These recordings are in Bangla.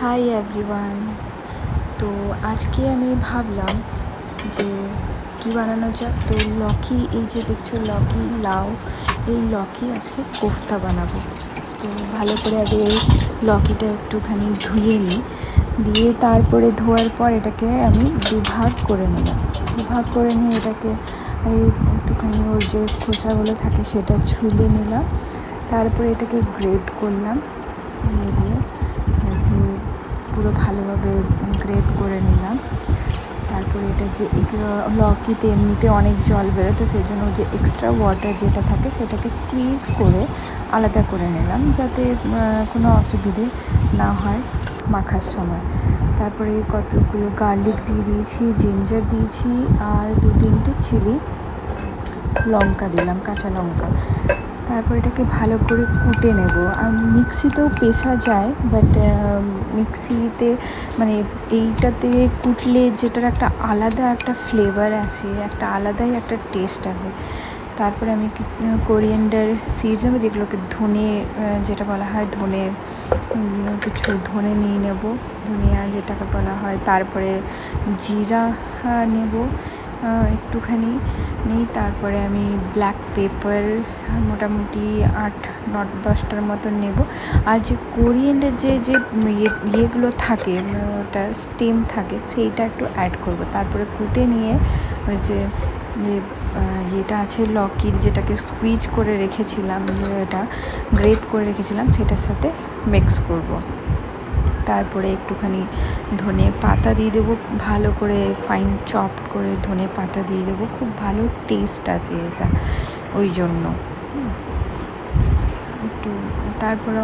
Hi everyone. তো আজকে আমি ভাবলাম যে কী বানানো যাক। তো লকি, এই যে দেখছো লকি লাউ, এই লকি আজকে কোফতা বানাবো। তো ভালো করে আগে এই লকিটা একটুখানি ধুয়ে নিই, দিয়ে তারপরে ধোয়ার পর এটাকে আমি দুভাগ করে নিলাম। দুভাগ করে নিয়ে এটাকে এই একটুখানি ওর যে খোসাগুলো থাকে সেটা ছুলে নিলাম। তারপরে এটাকে গ্রেট করলাম দিয়ে পুরো ভালোভাবে গ্রেট করে নিলাম। তারপরে এটা যে লকিতে এমনিতে অনেক জল বেরোয়, তো সেই জন্য যে এক্সট্রা ওয়াটার যেটা থাকে সেটাকে স্কুইজ করে আলাদা করে নিলাম, যাতে কোনো অসুবিধে না হয় মাখার সময়। তারপরে কতগুলো গার্লিক দিয়ে দিয়েছি, জিঞ্জার দিয়েছি, আর 2-3টে চিলি লঙ্কা দিলাম, কাঁচা লঙ্কা। তারপর এটাকে ভালো করে কুটে নেব। আর মিক্সিতেও পেষা যায়, বাট মিক্সিতে মানে এইটাতে কুটলে যেটার একটা আলাদা একটা ফ্লেভার আসে, একটা আলাদাই একটা টেস্ট আসে। তারপরে আমি কোরিয়েন্ডার সিডস নেবো, যেগুলোকে ধনে যেটা বলা হয়, ধনে কিছু ধনে নিয়ে নেব, ধনিয়া যেটাকে বলা হয়। তারপরে জিরা নেব একটুখানি নিই। তারপরে আমি ব্ল্যাক পেপার মোটামুটি 8-10টার মতন নেব। আর যে কোরিয়েন্ডার যে ইয়েগুলো থাকে, ওটার স্টেম থাকে, সেইটা একটু অ্যাড করব। তারপরে কুটে নিয়ে ওই যে ইয়েটা আছে লকির, যেটাকে স্কুইজ করে রেখেছিলাম, এটা গ্রেট করে রেখেছিলাম, সেটার সাথে মিক্স করব। তারপরে একটুখানি ধনে পাতা দিয়ে দেবো, ভালো করে ফাইন চপ করে ধনে পাতা দিয়ে দেবো, খুব ভালো টেস্ট আসে এসা, ওই জন্য একটু। তারপরে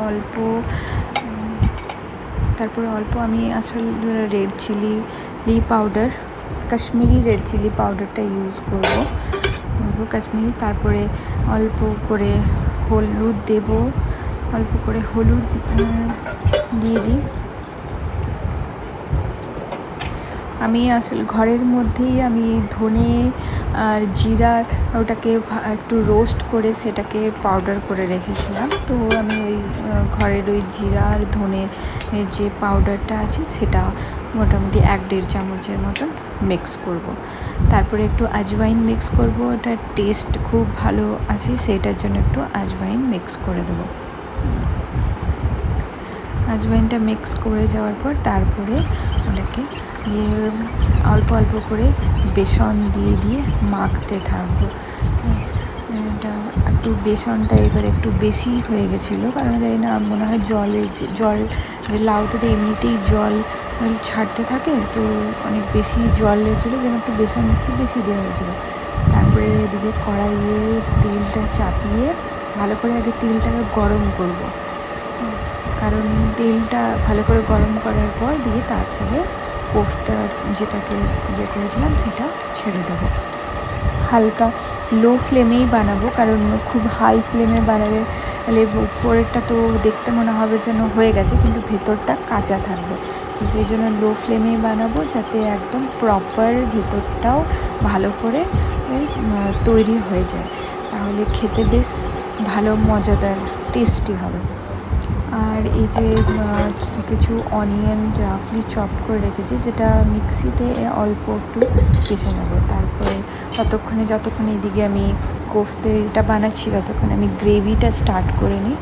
অল্প আমি আসলে red chilli powder, Kashmiri red chilli পাউডারটা ইউজ করব কাশ্মীরি। তারপরে অল্প করে হলুদ দেব, অল্প করে হলুদ দিয়ে দিই। আমি আসলে ঘরের মধ্যেই আমি ধনে আর জিরা ওটাকে একটু রোস্ট করে সেটাকে পাউডার করে রেখেছিলাম। তো আমি ওই ঘরের ওই জিরা আর ধনে যে পাউডারটা আছে সেটা মোটামুটি 1-1.5 চামচের মতন মিক্স করব। তারপরে একটু আজওয়াইন মিক্স করব, ওটার টেস্ট খুব ভালো আছে, সেটার জন্য একটু আজওয়াইন মিক্স করে দেবো। আজওয়াইনটা মিক্স করে যাওয়ার পর তারপরে ওটাকে অল্প অল্প করে বেসন দিয়ে মাখতে থাকবো। এটা একটু বেসনটা এবার একটু বেশি হয়ে গেছিলো, কারণ জানি না, মনে হয় জল লাউতে তো এমনিতেই জল ছাড়তে থাকে, তো অনেক বেশি জল লেগেছিলো, যেন একটু বেসন একটু বেশি দেওয়া হয়েছিলো। তারপরে এদিকে কড়াইয়ে তেলটা চাপিয়ে ভালো করে আগে তেলটাকে গরম করব, কারণ তেলটা ভালো করে গরম করার পর দিয়ে তারপরে কোফতা যেটাকে ইয়ে করেছিলাম সেটা ছেড়ে দেবো। হালকা লো ফ্লেমেই বানাবো, কারণ খুব হাই ফ্লেমে বানালে উপরেরটা তো দেখতে মনে হবে যেন হয়ে গেছে, কিন্তু ভেতরটা কাঁচা থাকবে। সেই জন্য লো ফ্লেমেই বানাবো, যাতে একদম প্রপার ভেতরটাও ভালো করে তৈরি হয়ে যায়, তাহলে খেতে বেশ ভালো মজাদার টেস্টি হবে। আর এই যে কিছু অনিয়ন রাফলি চপ করে রেখেছি, যেটা মিক্সিতে অল্প একটু পিষে নেবো। তারপরে যতক্ষণ এদিকে আমি কোফতাটা বানাচ্ছি, ততক্ষণ আমি গ্রেভিটা স্টার্ট করে নিই।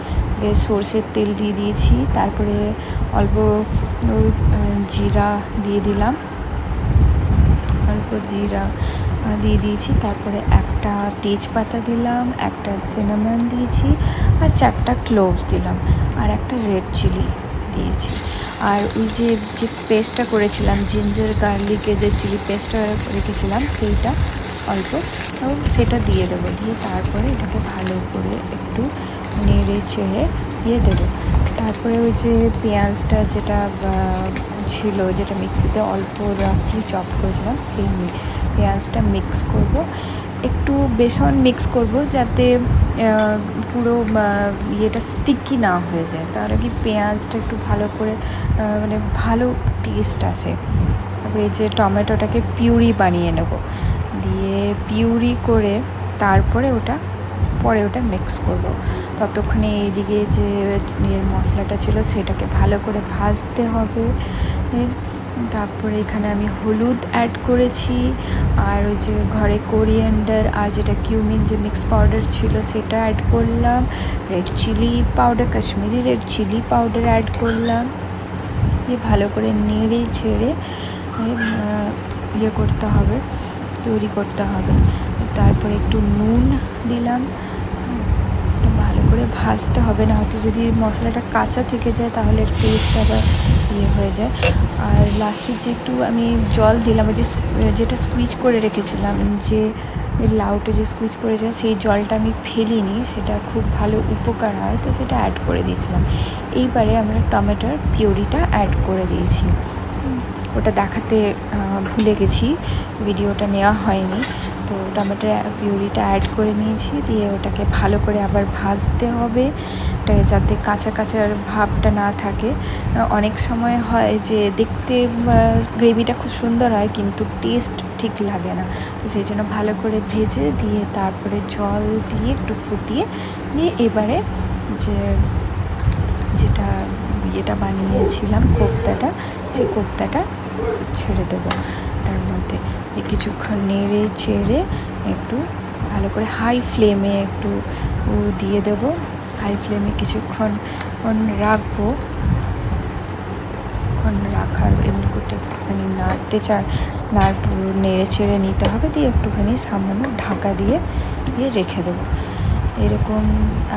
সর্ষের তেল দিয়ে দিয়েছি, তারপরে অল্প জিরা দিয়ে দিলাম, দিয়ে দিয়েছি। তারপরে একটা তেজপাতা দিলাম, একটা সিনামন দিয়েছি, আর 4টা ক্লোভস দিলাম, আর একটা রেড চিলি দিয়েছি। আর ওই যে পেস্টটা করেছিলাম, জিঞ্জার গার্লিকের যে চিলি পেস্টটা রেখেছিলাম, সেইটা অল্প সেটা দিয়ে দেবো। দিয়ে তারপরে এটাকে ভালো করে একটু নেড়ে চেড়ে দিয়ে দেবো। তারপরে ওই যে পেঁয়াজটা যেটা ছিল, যেটা মিক্সিতে অল্প রাফলি চপ করেছিলাম, সেই পেঁয়াজটা মিক্স করব। একটু বেসন মিক্স করব, যাতে পুরো ইয়েটা স্টিকি না হয়ে যায়, তাহলে কি পেঁয়াজটা একটু ভালো করে মানে ভালো টেস্ট আসে। তারপরে এই যে টমেটোটাকে পিউরি বানিয়ে নেব, দিয়ে পিউরি করে তারপরে ওটা মিক্স করব। ততক্ষণে এইদিকে যে মশলাটা ছিল সেটাকে ভালো করে ভাজতে হবে। তারপরে এখানে আমি হলুদ অ্যাড করেছি, আর ওই যে ঘরে কোরিয়ান্ডার আর যেটা কিউমিন যে মিক্স পাউডার ছিল সেটা অ্যাড করলাম, red chilli powder, Kashmiri red chilli powder add করলাম। ভালো করে নেড়ে ছেড়ে করতে হবে, তৈরি করতে হবে। তারপরে একটু নুন দিলাম, ভালো করে ভাজতে হবে, না হয়তো যদি মশলাটা কাঁচা থেকে যায় তাহলে টেস্ট আবার হয়ে যায়। আর লাস্টে যে একটু আমি জল দিলাম, ওই যে যেটা স্কুইজ করে রেখেছিলাম, যে লাউটা যে স্কুইজ করে যায় সেই জলটা আমি ফেলিনি, সেটা খুব ভালো উপকার হয়, তো সেটা অ্যাড করে দিয়েছিলাম। এইবারে আমরা টমেটোর পিউরিটা অ্যাড করে দিয়েছি। ওটা দেখাতে ভুলে গেছি, ভিডিওটা নেওয়া হয়নি। তো টমেটোর পিউরিটা অ্যাড করে নিয়েছি, দিয়ে ওটাকে ভালো করে আবার ভাজতে হবে, ওটাকে যাতে কাঁচা কাঁচার ভাবটা না থাকে। অনেক সময় হয় যে দেখতে গ্রেভিটা খুব সুন্দর হয় কিন্তু টেস্ট ঠিক লাগে না, তো সেই জন্য ভালো করে ভেজে দিয়ে তারপরে জল দিয়ে একটু ফুটিয়ে দিয়ে এবারে যেটা বানিয়েছিলাম কোফতাটা, সেই কোফতাটা ছেড়ে দেবো তার মধ্যে। কিছুক্ষণ নেড়ে চেড়ে একটু ভালো করে হাই ফ্লেমে একটু দিয়ে দেবো, হাই ফ্লেমে কিছুক্ষণ রাখবো। রাখার এমনি করতে একটুখানি নেড়ে চেড়ে নিতে হবে, দিয়ে একটুখানি সামান্য ঢাকা দিয়ে রেখে দেবো। এরকম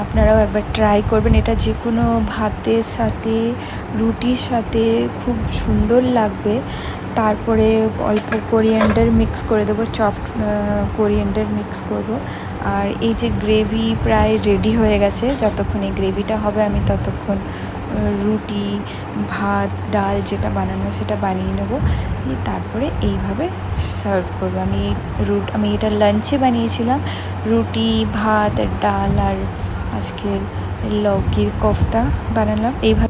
আপনারাও একবার ট্রাই করবেন, এটা যে কোনো ভাতের সাথে, রুটির সাথে খুব সুন্দর লাগবে। তারপরে অল্প কোরিয়ান্ডার মিক্স করে দেবো, চপড কোরিয়ান্ডার মিক্স করব। আর এই যে গ্রেভি প্রায় রেডি হয়ে গেছে, যতক্ষণ এই গ্রেভিটা হবে আমি ততক্ষণ রুটি, ভাত, ডাল যেটা বানানো সেটা বানিয়ে নেবো, দিয়ে তারপরে এইভাবে সার্ভ করবো। আমি এটা লাঞ্চে বানিয়েছিলাম, রুটি, ভাত, ডাল আর আজকের লৌকির কোফতা বানালাম এইভাবে।